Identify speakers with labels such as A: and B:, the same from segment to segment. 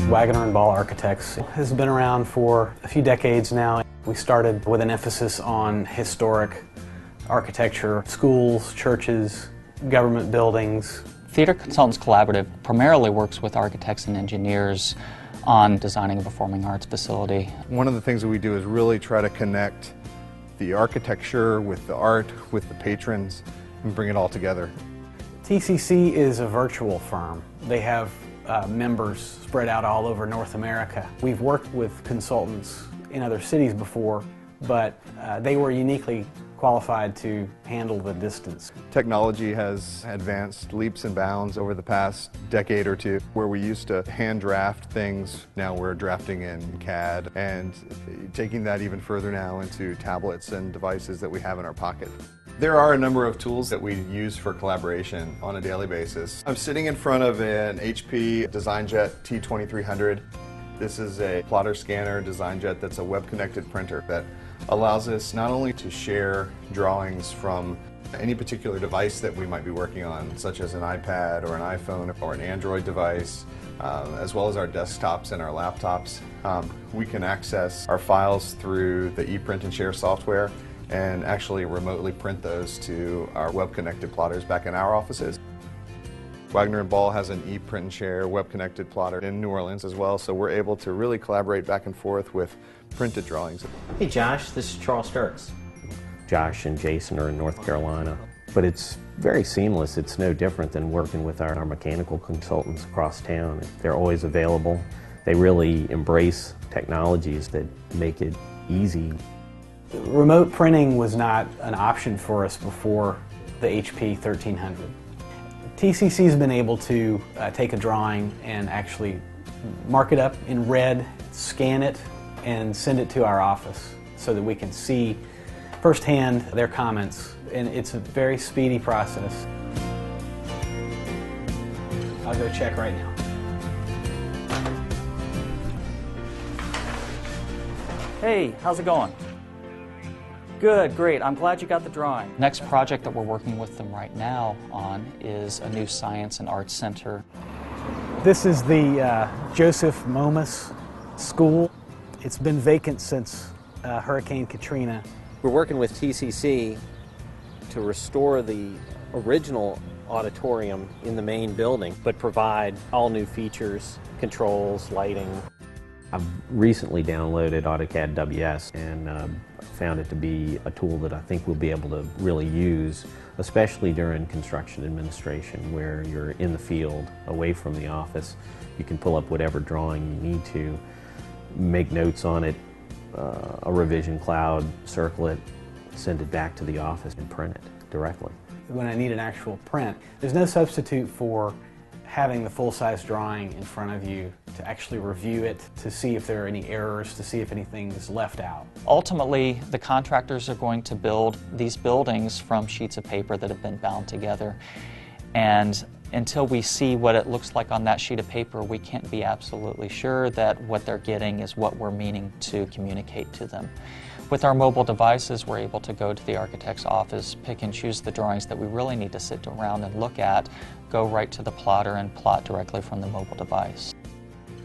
A: Wagner and Ball Architects has been around for a few decades now. We started with an emphasis on historic architecture, schools, churches, government buildings.
B: Theater Consultants Collaborative primarily works with architects and engineers on designing a performing arts facility.
C: One of the things that we do is really try to connect the architecture with the art, with the patrons, and bring it all together.
A: TCC is a virtual firm. They have members spread out all over North America. We've worked with consultants in other cities before, but they were uniquely qualified to handle the distance.
C: Technology has advanced leaps and bounds over the past decade or two. Where we used to hand draft things, now we're drafting in CAD, and taking that even further now into tablets and devices that we have in our pocket. There are a number of tools that we use for collaboration on a daily basis. I'm sitting in front of an HP DesignJet T2300. This is a plotter scanner DesignJet that's a web-connected printer that allows us not only to share drawings from any particular device that we might be working on, such as an iPad or an iPhone or an Android device, as well as our desktops and our laptops. We can access our files through the ePrint and Share software and actually remotely print those to our web-connected plotters back in our offices. Wagner and Ball has an ePrint and Share web-connected plotter in New Orleans as well, so we're able to really collaborate back and forth with printed drawings.
D: Hey Josh, this is Charles Sturks.
E: Josh and Jason are in North Carolina, but it's very seamless. It's no different than working with our mechanical consultants across town. They're always available. They really embrace technologies that make it easy.
A: Remote printing was not an option for us before the HP 1300. TCC's been able to take a drawing and actually mark it up in red, scan it, and send it to our office so that we can see firsthand their comments, and it's a very speedy process. I'll go check right now.
B: Hey, how's it going? Good, great. I'm glad you got the drawing. Next project that we're working with them right now on is a new science and arts center.
A: This is the Joseph Momus School. It's been vacant since Hurricane Katrina.
D: We're working with TCC to restore the original auditorium in the main building, but provide all new features, controls, lighting.
E: I've recently downloaded AutoCAD WS and found it to be a tool that I think we'll be able to really use, especially during construction administration where you're in the field, away from the office. You can pull up whatever drawing you need to, make notes on it, a revision cloud, circle it, send it back to the office and print it directly.
A: When I need an actual print, there's no substitute for having the full-size drawing in front of you to actually review it, to see if there are any errors, to see if anything is left out.
B: Ultimately, the contractors are going to build these buildings from sheets of paper that have been bound together. And until we see what it looks like on that sheet of paper, we can't be absolutely sure that what they're getting is what we're meaning to communicate to them. With our mobile devices, we're able to go to the architect's office, pick and choose the drawings that we really need to sit around and look at, go right to the plotter and plot directly from the mobile device.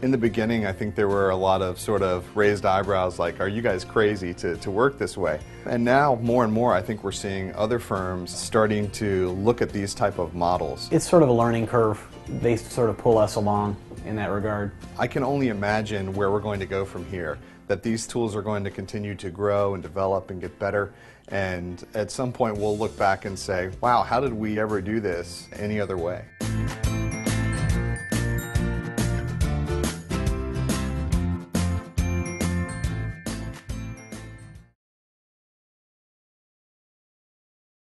C: In the beginning, I think there were a lot of sort of raised eyebrows like, are you guys crazy to work this way? And now, more and more, I think we're seeing other firms starting to look at these type of models.
A: It's sort of a learning curve. They sort of pull us along in that regard.
C: I can only imagine where we're going to go from here, that these tools are going to continue to grow and develop and get better, and at some point we'll look back and say, wow, how did we ever do this any other way?